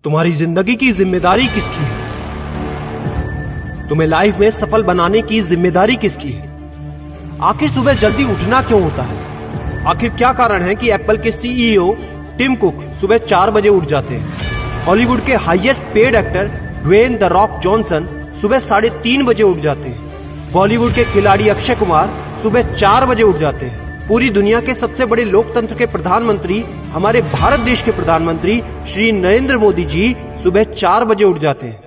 तुम्हारी जिंदगी की जिम्मेदारी किसकी है? तुम्हें लाइफ में सफल बनाने की जिम्मेदारी किसकी है? आखिर सुबह जल्दी उठना क्यों होता है? आखिर क्या कारण है कि एप्पल के सीईओ टिम कुक सुबह 4 बजे उठ जाते हैं? हॉलीवुड के highest paid actor Dwayne the Rock Johnson सुबह 3:30 बजे उठ जाते हैं। बॉलीवुड के खिलाड़ी अक्षय कुमार सुबह 4 बजे उठ जाते हैं। पूरी दुनिया के सबसे बड़े लोकतंत्र के प्रधानमंत्री, हमारे भारत देश के प्रधानमंत्री श्री नरेंद्र मोदी जी सुबह 4 बजे उठ जाते हैं।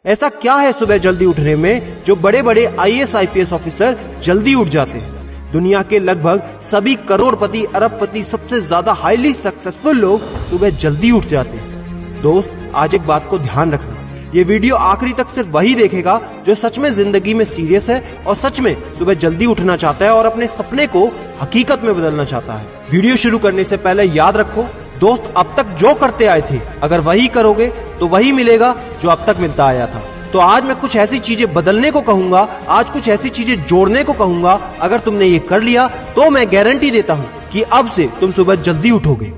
ऐसा क्या है सुबह जल्दी उठने में जो बड़े बड़े आईएएस आईपीएस ऑफिसर जल्दी उठ जाते हैं? दुनिया के लगभग सभी करोड़पति, अरबपति, सबसे ज्यादा हाईली सक्सेसफुल लोग सुबह जल्दी उठ जाते हैं। दोस्त, आज एक बात को ध्यान रखना, ये वीडियो आखिरी तक सिर्फ वही देखेगा जो सच में जिंदगी में सीरियस है और सच में सुबह जल्दी उठना चाहता है और अपने सपने को हकीकत में बदलना चाहता है। वीडियो शुरू करने से पहले याद रखो दोस्त, अब तक जो करते आए थे अगर वही करोगे तो वही मिलेगा जो अब तक मिलता आया था। तो आज मैं कुछ ऐसी चीजें बदलने को कहूंगा, आज कुछ ऐसी चीजें जोड़ने को कहूंगा। अगर तुमने ये कर लिया तो मैं गारंटी देता हूं कि अब से तुम सुबह जल्दी उठोगे।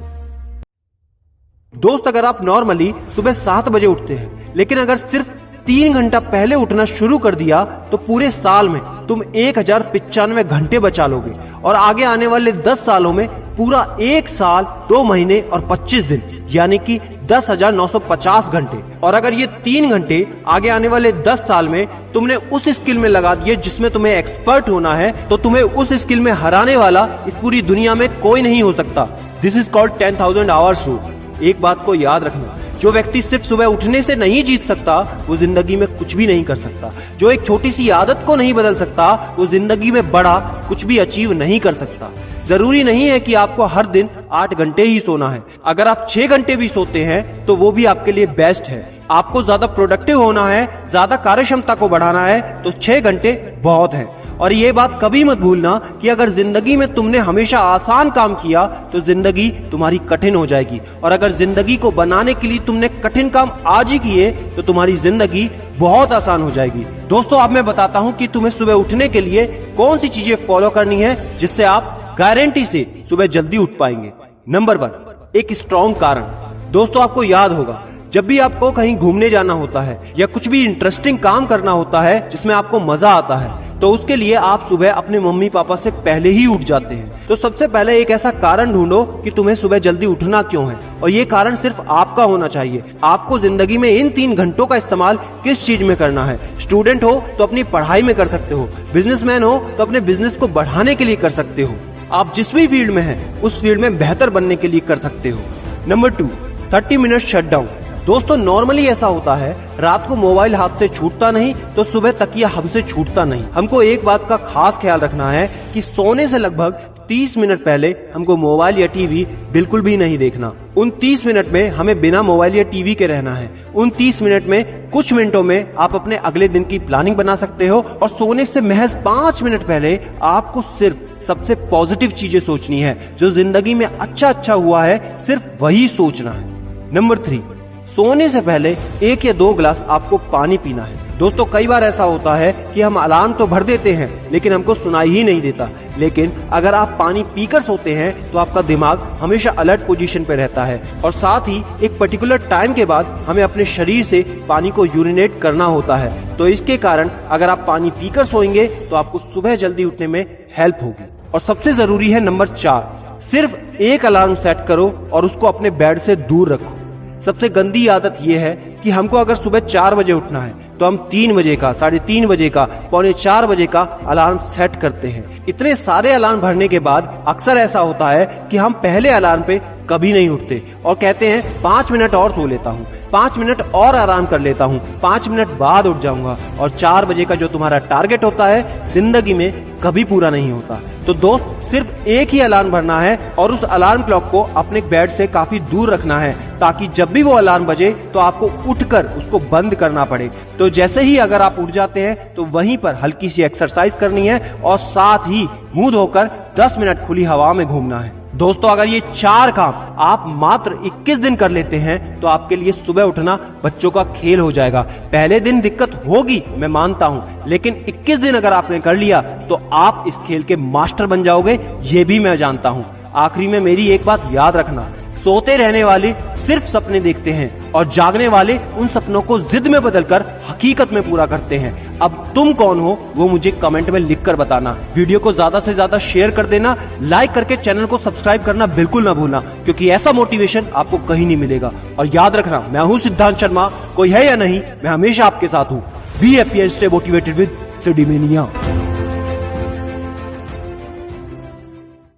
दोस्त, अगर आप नॉर्मली सुबह 7 बजे उठते हैं लेकिन अगर सिर्फ 3 घंटा पहले उठना शुरू कर दिया तो पूरे साल में तुम 1095 घंटे बचा लोगे और आगे आने वाले 10 सालों में पूरा 1 साल 2 महीने और 25 दिन यानी कि 10,950 घंटे। और अगर ये 3 घंटे आगे आने वाले 10 साल में तुमने उस स्किल में लगा दिए जिसमें तुम्हें एक्सपर्ट होना है तो तुम्हें उस स्किल में हराने वाला इस पूरी दुनिया में कोई नहीं हो सकता। This is called 10,000 hours rule. एक बात को याद रखना, जो व्यक्ति सिर्फ सुबह उठने से नहीं जीत सकता वो जिंदगी में कुछ भी नहीं कर सकता। जो एक छोटी सी आदत को नहीं बदल सकता वो जिंदगी में बड़ा कुछ भी अचीव नहीं कर सकता। जरूरी नहीं है कि आपको हर दिन 8 घंटे ही सोना है। अगर आप 6 घंटे भी सोते हैं तो वो भी आपके लिए बेस्ट है। आपको ज्यादा प्रोडक्टिव होना है, ज्यादा कार्यक्षमता को बढ़ाना है तो 6 घंटे बहुत है। और ये बात कभी मत भूलना कि अगर जिंदगी में तुमने हमेशा आसान काम किया तो जिंदगी तुम्हारी कठिन हो जाएगी और अगर जिंदगी को बनाने के लिए तुमने कठिन काम आज ही किए तो तुम्हारी जिंदगी बहुत आसान हो जाएगी। दोस्तों, अब मैं बताता हूँ कि तुम्हें सुबह उठने के लिए कौन सी चीजें फॉलो करनी है जिससे आप गारंटी से सुबह जल्दी उठ पाएंगे। नंबर 1, एक स्ट्रॉन्ग कारण। दोस्तों, आपको याद होगा जब भी आपको कहीं घूमने जाना होता है या कुछ भी इंटरेस्टिंग काम करना होता है जिसमें आपको मजा आता है तो उसके लिए आप सुबह अपने मम्मी पापा से पहले ही उठ जाते हैं। तो सबसे पहले एक ऐसा कारण ढूंढो कि तुम्हें सुबह जल्दी उठना क्यों है और ये कारण सिर्फ आपका होना चाहिए। आपको जिंदगी में इन 3 घंटों का इस्तेमाल किस चीज में करना है। स्टूडेंट हो तो अपनी पढ़ाई में कर सकते हो, बिजनेसमैन हो तो अपने बिजनेस को बढ़ाने के लिए कर सकते हो, आप जिस भी फील्ड में हैं उस फील्ड में बेहतर बनने के लिए कर सकते हो। Number 2, 30 minute shutdown. दोस्तों, नॉर्मली ऐसा होता है रात को मोबाइल हाथ से छूटता नहीं तो सुबह तकिया हमसे छूटता नहीं। हमको एक बात का खास ख्याल रखना है कि सोने से लगभग 30 मिनट पहले हमको मोबाइल या टीवी बिल्कुल भी नहीं देखना। उन 30 मिनट में हमें बिना मोबाइल या टीवी के रहना है। उन 30 मिनट में कुछ मिनटों में आप अपने अगले दिन की प्लानिंग बना सकते हो और सोने से महज 5 मिनट पहले आपको सिर्फ सबसे पॉजिटिव चीजें सोचनी है। जो जिंदगी में अच्छा हुआ है सिर्फ वही सोचना है। नंबर 3, सोने से पहले 1 या 2 गिलास आपको पानी पीना है। दोस्तों, कई बार ऐसा होता है कि हम अलार्म तो भर देते हैं लेकिन हमको सुनाई ही नहीं देता। लेकिन अगर आप पानी पीकर सोते हैं तो आपका दिमाग हमेशा अलर्ट पोजीशन पे रहता है और साथ ही एक पर्टिकुलर टाइम के बाद हमें अपने शरीर से पानी को यूरिनेट करना होता है। तो इसके कारण अगर आप पानी पीकर सोएंगे तो आपको सुबह जल्दी उठने में हेल्प होगी। और सबसे जरूरी है नंबर 4, सिर्फ एक अलार्म सेट करो और उसको अपने बेड से दूर रखो। सबसे गंदी आदत यह है कि हमको अगर सुबह 4 बजे उठना है तो हम 3 बजे का, 3:30 बजे का, 3:45 बजे का अलार्म सेट करते हैं। इतने सारे अलार्म भरने के बाद अक्सर ऐसा होता है कि हम पहले अलार्म पे कभी नहीं उठते और कहते हैं 5 मिनट और सो लेता हूँ, 5 मिनट और आराम कर लेता हूँ, 5 मिनट बाद उठ जाऊंगा। और 4 बजे का जो तुम्हारा टारगेट होता है जिंदगी में कभी पूरा नहीं होता। तो दोस्त, सिर्फ एक ही अलार्म भरना है और उस अलार्म क्लॉक को अपने बेड से काफी दूर रखना है ताकि जब भी वो अलार्म बजे तो आपको उठकर उसको बंद करना पड़े। तो जैसे ही अगर आप उठ जाते हैं तो वहीं पर हल्की सी एक्सरसाइज करनी है और साथ ही मुंह धोकर 10 मिनट खुली हवा में घूमना है। दोस्तों, अगर ये 4 काम आप मात्र 21 दिन कर लेते हैं तो आपके लिए सुबह उठना बच्चों का खेल हो जाएगा। पहले दिन दिक्कत होगी, मैं मानता हूं, लेकिन 21 दिन अगर आपने कर लिया तो आप इस खेल के मास्टर बन जाओगे, ये भी मैं जानता हूं। आखिरी में मेरी एक बात याद रखना, सोते रहने वाले सिर्फ सपने देखते हैं और जागने वाले उन सपनों को जिद में बदलकर हकीकत में पूरा करते हैं। अब तुम कौन हो वो मुझे कमेंट में लिखकर बताना। वीडियो को ज्यादा से ज्यादा शेयर कर देना, लाइक करके चैनल को सब्सक्राइब करना बिल्कुल ना भूलना, क्योंकि ऐसा मोटिवेशन आपको कहीं नहीं मिलेगा। और याद रखना, मैं हूं सिद्धांत शर्मा, कोई है या नहीं, मैं हमेशा आपके साथ हूं। Be happy and stay motivated with सिडीमेनिया।